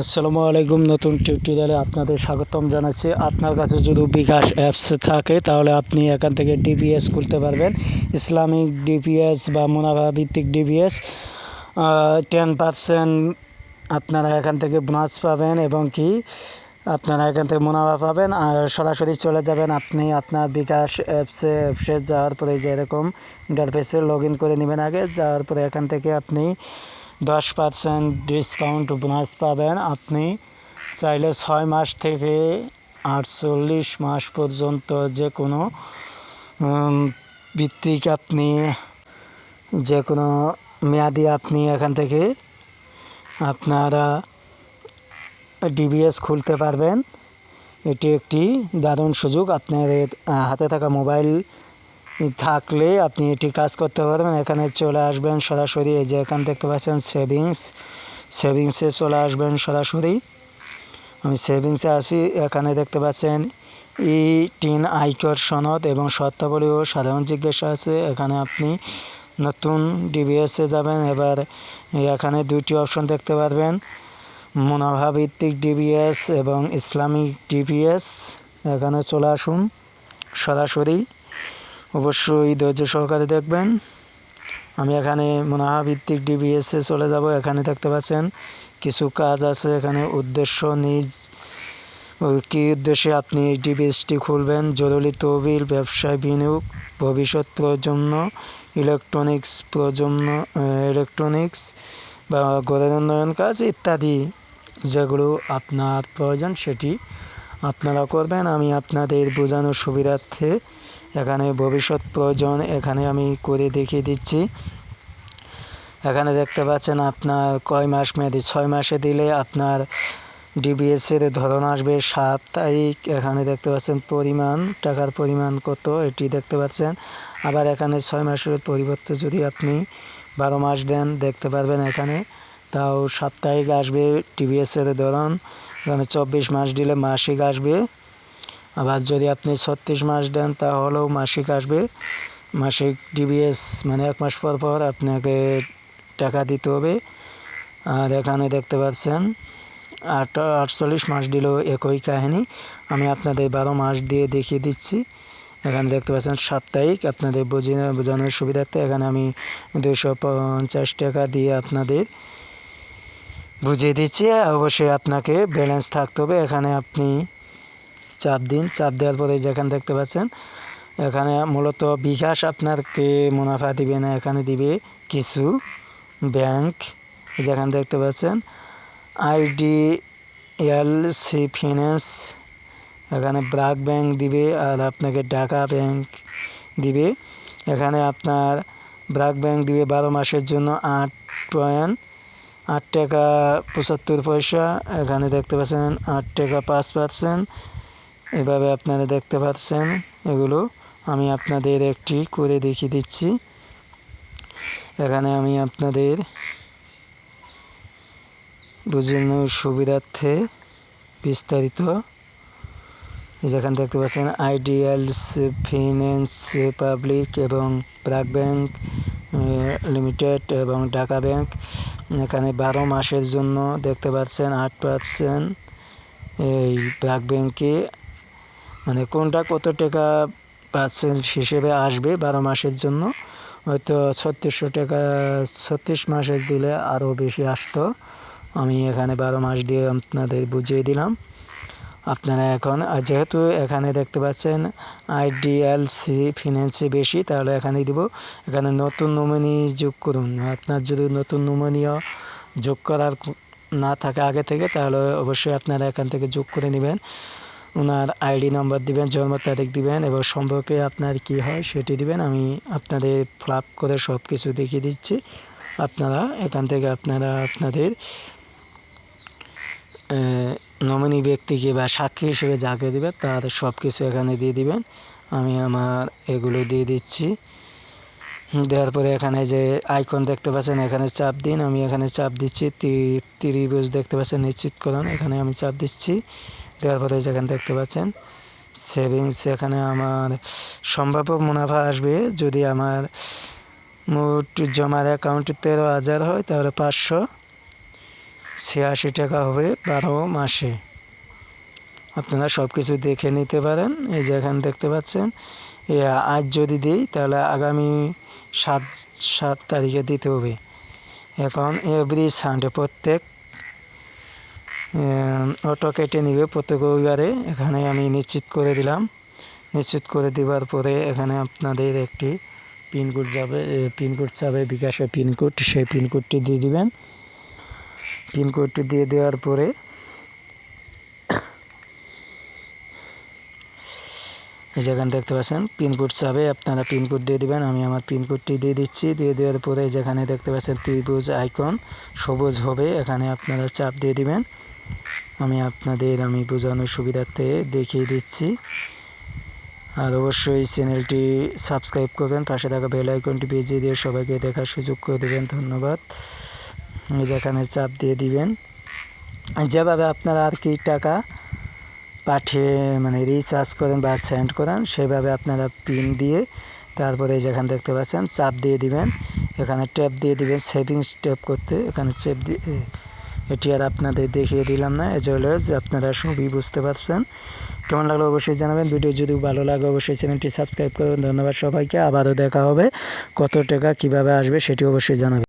আসসালামু আলাইকুম। নতুন টিউটোরিয়ালে আপনাদের স্বাগতম জানাচ্ছি। আপনার কাছে যদি বিকাশ অ্যাপস থাকে তাহলে আপনি এখান থেকে ডিপিএস খুলতে পারবেন। ইসলামিক ডিপিএস বা মুনাফা ভিত্তিক ডিপিএস 10% আপনারা এখান থেকে বোনাস পাবেন এবং কি আপনারা এখান থেকে মুনাফা পাবেন। আর সরাসরি চলে যাবেন আপনি আপনার বিকাশ অ্যাপসে যাওয়ার পরে যেরকম ইন্টারফেসে লগ ইন করে নেবেন। আগে যাওয়ার পরে এখান থেকে আপনি 10% ডিসকাউন্ট বোনাস পাবেন। আপনি চাইলে 6 মাস থেকে 48 মাস পর্যন্ত যে কোনো ভিত্তিক আপনি যে কোনো মেয়াদি আপনি এখান থেকে আপনারা ডিবিএস খুলতে পারবেন। এটি একটি দারুণ সুযোগ। আপনার হাতে থাকা মোবাইল থাকলে আপনি এটি কাজ করতে পারবেন। এখানে চলে আসবেন সরাসরি, এই যে এখান দেখতে পাচ্ছেন সেভিংসে চলে আসবেন সরাসরি। আমি সেভিংসে আসি। এখানে দেখতে পাচ্ছেন ই-3 আয়কর সনদ এবং শর্তাবলী ও সাধারণ জিজ্ঞাসা আছে। এখানে আপনি নতুন ডিবিএসে যাবেন। এবার এখানে দুইটি অপশন দেখতে পারবেন, মুনাফা ভিত্তিক ডিবিএস এবং ইসলামিক ডিবিএস। এখানে চলে আসুন সরাসরি, অবশ্যই ধৈর্য সহকারে দেখবেন। আমি এখানে মুনাফা ভিত্তিক ডিবিএসে চলে যাব। এখানে দেখতে পাচ্ছেন কিছু কাজ আছে। এখানে উদ্দেশ্য, কী উদ্দেশ্যে আপনি এই ডিবিএসটি খুলবেন, জরুরি তহবিল, ব্যবসায় বিনিয়োগ, ভবিষ্যৎ প্রজন্ম, ইলেকট্রনিক্স বা গড়ের উন্নয়ন কাজ ইত্যাদি, যেগুলো আপনার প্রয়োজন সেটি আপনারা করবেন। আমি আপনাদের বোঝানোর সুবিধার্থে এখানে ভবিষ্যৎ প্রয়োজন এখানে আমি করে দেখিয়ে দিচ্ছি। এখানে দেখতে পাচ্ছেন আপনার কয় মাস মেয়াদি, 6 মাসে দিলে আপনার ডিবিএসের ধরন আসবে সাপ্তাহিক। এখানে দেখতে পাচ্ছেন টাকার পরিমাণ কত এটি দেখতে পাচ্ছেন। আবার এখানে 6 মাসের পরিবর্তে যদি আপনি 12 মাস দেন দেখতে পারবেন এখানে, তাও সাপ্তাহিক আসবে ডিবিএসের ধরন। এখানে 24 মাস দিলে মাসিক আসবে। আবার যদি আপনি 36 মাস দেন তাহলেও মাসিক আসবে। মাসিক ডিবিএস মানে 1 মাস পর পর আপনাকে টাকা দিতে হবে। আর এখানে দেখতে পাচ্ছেন 48 মাস দিলেও একই কাহিনী। আমি আপনাদের 12 মাস দিয়ে দেখিয়ে দিচ্ছি। এখানে দেখতে পাচ্ছেন সাপ্তাহিক, আপনাদের বোঝানোর সুবিধার্থে এখানে আমি 250 টাকা দিয়ে আপনাদের বুঝিয়ে দিচ্ছি। অবশ্যই আপনাকে ব্যালেন্স থাকতে হবে। এখানে আপনি চাপ দিন। চাপ দেওয়ার পরে যেখানে দেখতে পাচ্ছেন এখানে মূলত বিকাশ আপনাকে মুনাফা দিবে না, এখানে দিবে কিছু ব্যাংক। যেখানে দেখতে পাচ্ছেন IDLC ফিন্যান্স, এখানে ব্র্যাক ব্যাংক দিবে আর আপনাকে ঢাকা ব্যাংক দিবে। এখানে আপনার ব্র্যাক ব্যাংক দিবে 12 মাসের জন্য 8 টাকা 75 পয়সা। এখানে দেখতে পাচ্ছেন 8 টাকা 5%। এভাবে আপনারা দেখতে পাচ্ছেন। এগুলো আমি আপনাদের একটি করে দেখিয়ে দিচ্ছি। এখানে আমি আপনাদের বোঝানোর সুবিধার্থে বিস্তারিত যেখানে দেখতে পাচ্ছেন IDLC ফিন্যান্স পাবলিক এবং ব্র্যাক ব্যাংক লিমিটেড এবং ঢাকা ব্যাংক। এখানে 12 মাসের জন্য দেখতে পাচ্ছেন 8%। এই ব্র্যাক ব্যাংকে মানে কোনটা কত টাকা পার্সেন্ট হিসেবে আসবে 12 মাসের জন্য, হয়তো 3600 টাকা 36 মাসের দিলে আরও বেশি আসতো। আমি এখানে 12 মাস দিয়ে আপনাদের বুঝিয়ে দিলাম। আপনারা এখন যেহেতু এখানে দেখতে পাচ্ছেন IDLC ফিন্যান্সে বেশি, তাহলে এখানে দিব। এখানে নতুন নমিনি যোগ করুন। আপনার যদি নতুন নমিনিও যোগ করার না থাকে আগে থেকে, তাহলে অবশ্যই আপনারা এখান থেকে যোগ করে নেবেন। ওনার ID নাম্বার দিবেন, জন্ম তারিখ দিবেন এবং সম্পর্কে আপনার কি হয় সেটি দিবেন। আমি আপনাদের ফ্লাপ করে সব কিছু দেখিয়ে দিচ্ছি। আপনারা এখান থেকে আপনাদের নমিনি ব্যক্তিকে বা সাক্ষী হিসেবে যাকে দেবে তার সব কিছু এখানে দিয়ে দিবেন। আমি আমার এগুলো দিয়ে দিচ্ছি। দেওয়ার পরে এখানে যে আইকন দেখতে পাচ্ছেন এখানে চাপ দিন। আমি এখানে চাপ দিচ্ছি। ত্রিভুজ দেখতে পাচ্ছেন নিশ্চিতকরণ, এখানে আমি চাপ দিচ্ছি। দেওয়ার পরে যেখানে দেখতে পাচ্ছেন সেভিংস, এখানে আমার সম্ভাব্য মুনাফা আসবে যদি আমার মোট জমার অ্যাকাউন্ট 13,000 হয় তাহলে 86 টাকা হবে 12 মাসে। আপনারা সব কিছু দেখে নিতে পারেন। এই যে এখানে দেখতে পাচ্ছেন, আজ যদি দিই তাহলে আগামী 7 তারিখে দিতে হবে। এখন এভরি সানডে প্রত্যেক অটো কেটে নিবে প্রত্যেক রবিবারে। এখানে আমি নিশ্চিত করে দিলাম। নিশ্চিত করে দেওয়ার পরে এখানে আপনাদের একটি পিনকোড যাবে, পিনকোড চাবে, বিকাশের পিনকোড, সেই পিনকোডটি দিয়ে দিবেন। পিনকোডটি দিয়ে দেওয়ার পরে এই যেখানে দেখতে পাচ্ছেন পিনকোড চাবে, আপনারা পিনকোড দিয়ে দিবেন। আমি আমার পিনকোডটি দিয়ে দিচ্ছি। দিয়ে দেওয়ার পরে যেখানে দেখতে পাচ্ছেন ত্রিভুজ আইকন সবুজ হবে, এখানে আপনারা চাপ দিয়ে দিবেন। আমি বোঝানোর সুবিধার্থে দেখিয়ে দিচ্ছি। আর অবশ্যই চ্যানেলটি সাবস্ক্রাইব করবেন, পাশে থাকা বেল আইকনটি বাজিয়ে দিয়ে সবাইকে দেখার সুযোগ করে দেবেন। ধন্যবাদ। যেখানে চাপ দিয়ে দিবেন, যেভাবে আপনারা আর কি টাকা পাঠিয়ে রিচার্জ করেন বা সেন্ড করেন, সেভাবে আপনারা পিন দিয়ে তারপরে যেখানে দেখতে পাচ্ছেন চাপ দিয়ে দিবেন। এখানে ট্যাপ দিয়ে দিবেন সেভিংস ট্যাপ করতে। এখানে ট্যাপ দিয়ে এটি আর আপনাদের দেখিয়ে দিলাম না, এজ ওয়েল এজ আপনারা সবই বুঝতে পারছেন। কেমন লাগলো অবশ্যই জানাবেন। ভিডিও যদি ভালো লাগে অবশ্যই চ্যানেলটি সাবস্ক্রাইব করবেন। ধন্যবাদ সবাইকে। আবারও দেখা হবে। কত টাকা কিভাবে আসবে সেটি অবশ্যই জানাবেন।